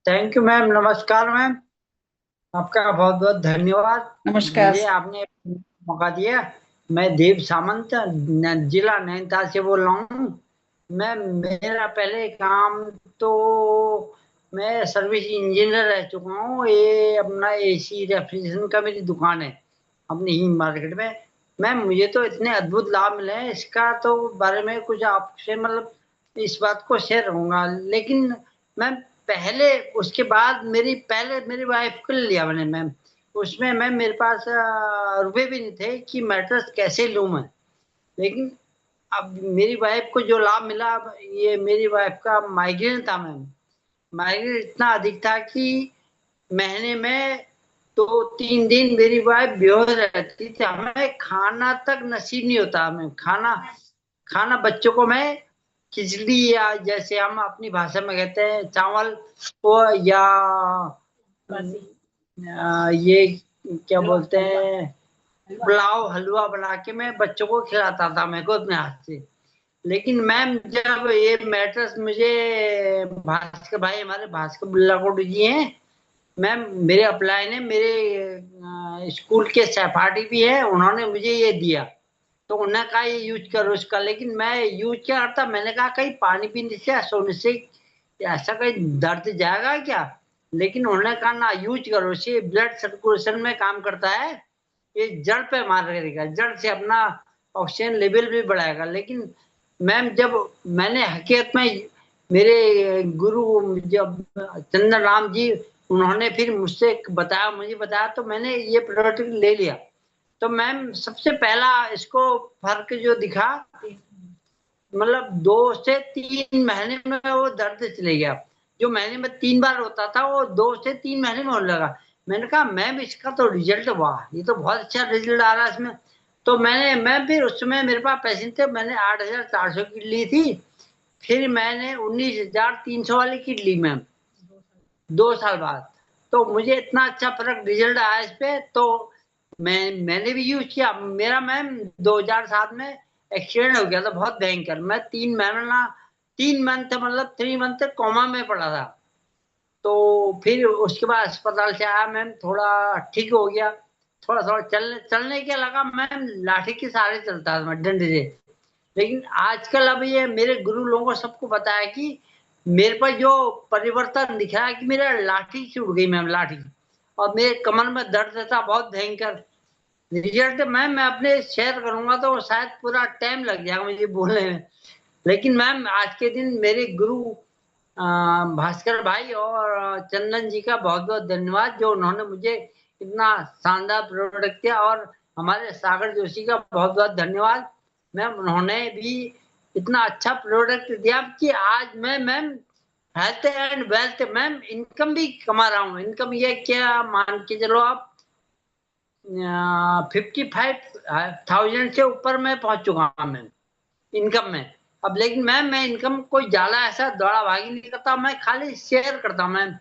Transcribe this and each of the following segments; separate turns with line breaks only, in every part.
Thank you ma'am. नमस्कार ma'am. आपका बहुत बहुत धन्यवाद।
नमस्कार।
मुझे आपने मौका दिया। मैं देव सामंत जिला नैनीताल से बोल रहा हूँ। मैं मेरा पहले काम तो मैं सर्विस इंजीनियर रह चुका हूँ। ये अपना एसी रेफ्रिजरेशन का मेरी दुकान है अपनी ही मार्केट में। मैम मुझे तो इतने अद्भुत लाभ मिले हैं, इसका तो बारे में कुछ आपसे मतलब इस बात को शेयर करूंगा। लेकिन मैम पहले उसके बाद पहले मेरी वाइफ को लिया मैंने मैम। उसमें मैम मेरे पास रुपए भी नहीं थे कि मैट्रेस कैसे लूं मैं। लेकिन अब मेरी वाइफ को जो लाभ मिला, अब ये मेरी वाइफ का माइग्रेन था मैम। माइग्रेन इतना अधिक था कि महीने में 2-3 दिन मेरी वाइफ बेहोश रहती थी। हमें खाना तक नसीब नहीं होता। हमें खाना खाना बच्चों को मैं खिचड़ी या जैसे हम अपनी भाषा में कहते हैं चावल को या ये क्या बोलते हैं पुलाव हलवा बना के मैं बच्चों को खिलाता था मेरे को अपने हाथ से। लेकिन मैम जब ये मैट्रेस मुझे भास्कर भाई हमारे भास्कर बिल्ला कोट जी हैं मैम, मेरे अपलाइन है मेरे स्कूल के सहपाठी भी है, उन्होंने मुझे ये दिया। तो उन्होंने कहा ये यूज करो इसका। लेकिन मैं यूज क्या करता, मैंने कहा कहीं पानी पीने से या सोने से ऐसा कहीं दर्द जाएगा क्या। लेकिन उन्होंने कहा ना यूज करो, इससे ब्लड सर्कुलेशन में काम करता है। ये जड़ पे मार करेगा, जड़ से अपना ऑक्सीजन लेवल भी बढ़ाएगा। लेकिन मैम जब मैंने हकीकत में मेरे गुरु जब चंदन राम जी उन्होंने फिर मुझसे बताया, मुझे बताया तो मैंने ये प्रोडक्ट ले लिया। तो मैम सबसे पहला इसको फर्क जो दिखा, मतलब 2 से 3 महीने में वो दर्द चले गया। जो महीने में 3 बार होता था वो 2 से 3 महीने में होने लगा। मैंने कहा मैम इसका तो रिजल्ट, वाह ये तो बहुत अच्छा रिजल्ट आ रहा है इसमें। तो मैं फिर उस समय मेरे पास पैसे थे, मैंने 8,400 की ली थी। फिर मैंने 19,300 वाली किट ली मैम 2 साल बाद। तो मुझे इतना अच्छा फर्क रिजल्ट आया इस पे। तो मैंने भी यूज किया। मेरा मैम 2007 में एक्सीडेंट हो गया था बहुत भयंकर। मैं 3 महीना 3 मंथ मतलब 3 मंथ तक कोमा में पड़ा था। तो फिर उसके बाद अस्पताल से आया मैम, थोड़ा ठीक हो गया। थोड़ा थोड़ा चलने चलने के लगा मैम, लाठी के सहारे चलता था मैं डंडे से। लेकिन आजकल अब ये मेरे गुरु लोगों को सबको बताया कि मेरे पर जो परिवर्तन दिख रहा है कि मेरा लाठी छूट गई मैम, लाठी। और मेरे कमर में दर्द था बहुत भयंकर। रिजल्ट मैम मैं अपने शेयर करूंगा तो शायद पूरा टाइम लग जाएगा मुझे बोलने में। लेकिन मैम आज के दिन मेरे गुरु भास्कर भाई और चंदन जी का बहुत बहुत धन्यवाद, जो उन्होंने मुझे इतना शानदार प्रोडक्ट दिया। और हमारे सागर जोशी का बहुत बहुत धन्यवाद मैम, उन्होंने भी इतना अच्छा प्रोडक्ट दिया कि आज मैं ma'am health and wealth ma'am income भी कमा रहा हूँ। इनकम ये क्या मान के चलो आप, 55,000 से ऊपर मैं पहुंच चुका हूँ मैम इनकम में। अब लेकिन मैम मैं इनकम कोई ज्यादा ऐसा दौड़ा भागी नहीं करता, मैं खाली शेयर करता हूँ मैम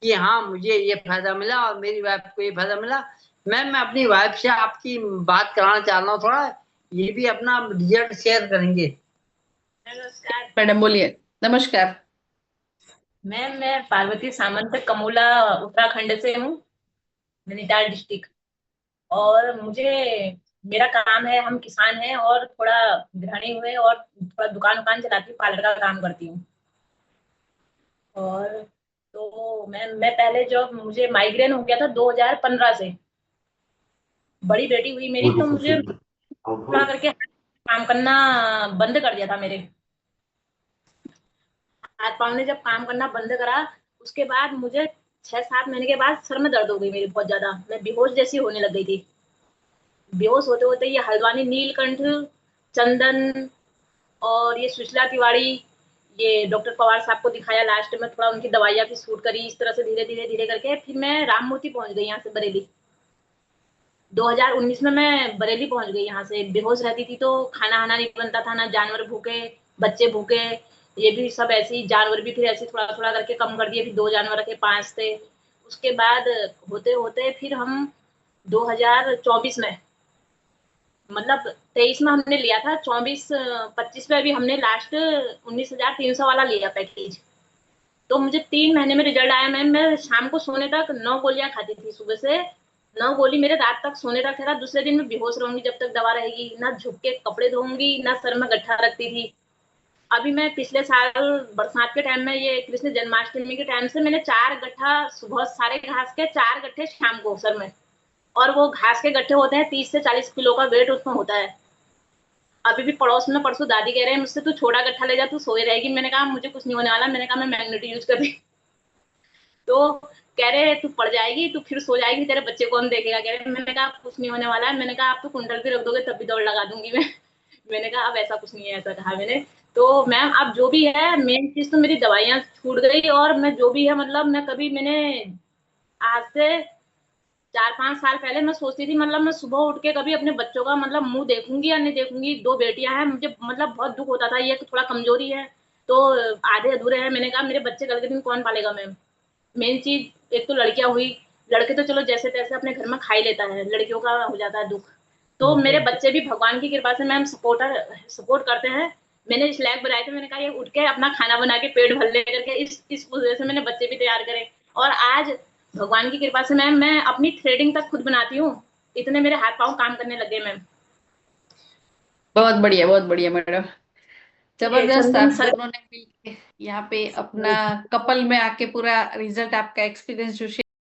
कि हाँ मुझे ये फायदा मिला और मेरी वाइफ को ये फायदा मिला। मैम मैं अपनी वाइफ से आपकी बात कराना चाह रहा हूँ थोड़ा, ये भी अपना रिजल्ट शेयर करेंगे।
नमस्कार मैडम, बोलिए। नमस्कार मैम, मैं पार्वती सामंत कमोला उत्तराखंड से हूँ, नैनीताल डिस्ट्रिक्ट। और मुझे मेरा काम है, हम किसान हैं और थोड़ा गृहिणी हुए और थोड़ा दुकान उकान चलाती हूँ, पार्लर का काम करती हूँ। और तो मैं पहले जो मुझे माइग्रेन हो गया था 2015 से, बड़ी बेटी हुई मेरी तो मुझे थोड़ा करके काम करना बंद कर दिया था मेरे हाथ पाँव ने। जब काम करना बंद करा उसके बाद मुझे 6-7 महीने के बाद सर में दर्द हो गई मेरी बहुत ज्यादा, मैं बेहोश जैसी होने लग गई थी। बेहोश होते होते ये हल्द्वानी नीलकंठ, चंदन और ये सुशीला तिवारी, ये डॉक्टर पवार साहब को दिखाया लास्ट में, थोड़ा उनकी दवाइयाँ भी सूट करी। इस तरह से धीरे धीरे धीरे करके फिर मैं राम मूर्ति पहुंच गई यहाँ से बरेली। 2019 में मैं बरेली पहुंच गई यहाँ से। बेहोश रहती थी तो खाना आना नहीं बनता था, ना जानवर भूखे, बच्चे भूखे, ये भी सब ऐसे ही। जानवर भी फिर ऐसे थोड़ा थोड़ा करके कम कर दिए, फिर 2 जानवर रखे, 5 थे। उसके बाद होते होते फिर हम 2024 में, मतलब 23 में हमने लिया था, 24-25 में अभी हमने लास्ट 19,300 वाला लिया पैकेज। तो मुझे 3 महीने में रिजल्ट आया मैम। मैं शाम को सोने तक 9 गोलियां खाती थी, सुबह से 9 गोली मेरे रात तक सोने तक था। दूसरे दिन मैं बेहोश रहूंगी जब तक दवा रहेगी, ना झुक के कपड़े धोऊंगी, ना सर में गट्ठा रखती थी। अभी मैं पिछले साल बरसात के टाइम में, ये कृष्ण जन्माष्टमी के टाइम से मैंने 4 गट्ठा सुबह, सारे घास के 4 गट्ठे शाम को सर में। और वो घास के गट्ठे होते हैं 30 से 40 किलो का वेट उसमें होता है। अभी भी पड़ोस में परसों दादी कह रहे हैं मुझसे, तू छोटा गट्ठा ले जा, तू सोए रहेगी। मैंने कहा मुझे कुछ नहीं होने वाला। मैंने कहा मैं मैग्नेट यूज कर रही। तो कह रहे तू पड़ जाएगी, तू फिर सो जाएगी, तेरे बच्चे कौन देखेगा। कह रहे, मैंने कहा कुछ नहीं होने वाला है। मैंने कहा आप तो कुंडल भी रख दोगे तब भी दौड़ लगा दूंगी मैं। मैंने कहा अब ऐसा कुछ नहीं है, ऐसा कहा मैंने। तो मैम अब जो भी है, मेन चीज तो मेरी दवाइयां छूट गई। और मैं जो भी है, मतलब मैं कभी, मैंने आज से 4-5 साल पहले मैं सोचती थी, मतलब मैं सुबह उठ के कभी अपने बच्चों का मतलब मुंह देखूंगी या नहीं देखूंगी। 2 बेटियां हैं, मुझे मतलब बहुत दुख होता था, ये थोड़ा कमजोरी है तो आधे अधूरे हैं। मैंने कहा मेरे बच्चे कल के दिन कौन पालेगा मैम। मेन चीज एक तो लड़कियां हुई, लड़के तो चलो जैसे तैसे अपने घर में खा ही लेता है, लड़कियों का हो जाता है दुख। तो मेरे बच्चे भी भगवान की कृपा से मैम सपोर्ट करते हैं। मैंने स्लैब बनाए थे, मैंने कहा ये उठ के अपना खाना बना के पेट भर ले करके, इस वजह से मैंने बच्चे भी तैयार करे। और आज भगवान की कृपा से मैम मैं अपनी थ्रेडिंग तक खुद बनाती हूँ। इतने मेरे हाथ पांव काम करने लगे मैम।
बहुत बढ़िया मैडम, जबरदस्त। आप दोनों ने मिलके यहाँ पे अपना कपल में आके पूरा रिजल्ट, आपका एक्सपीरियंस जो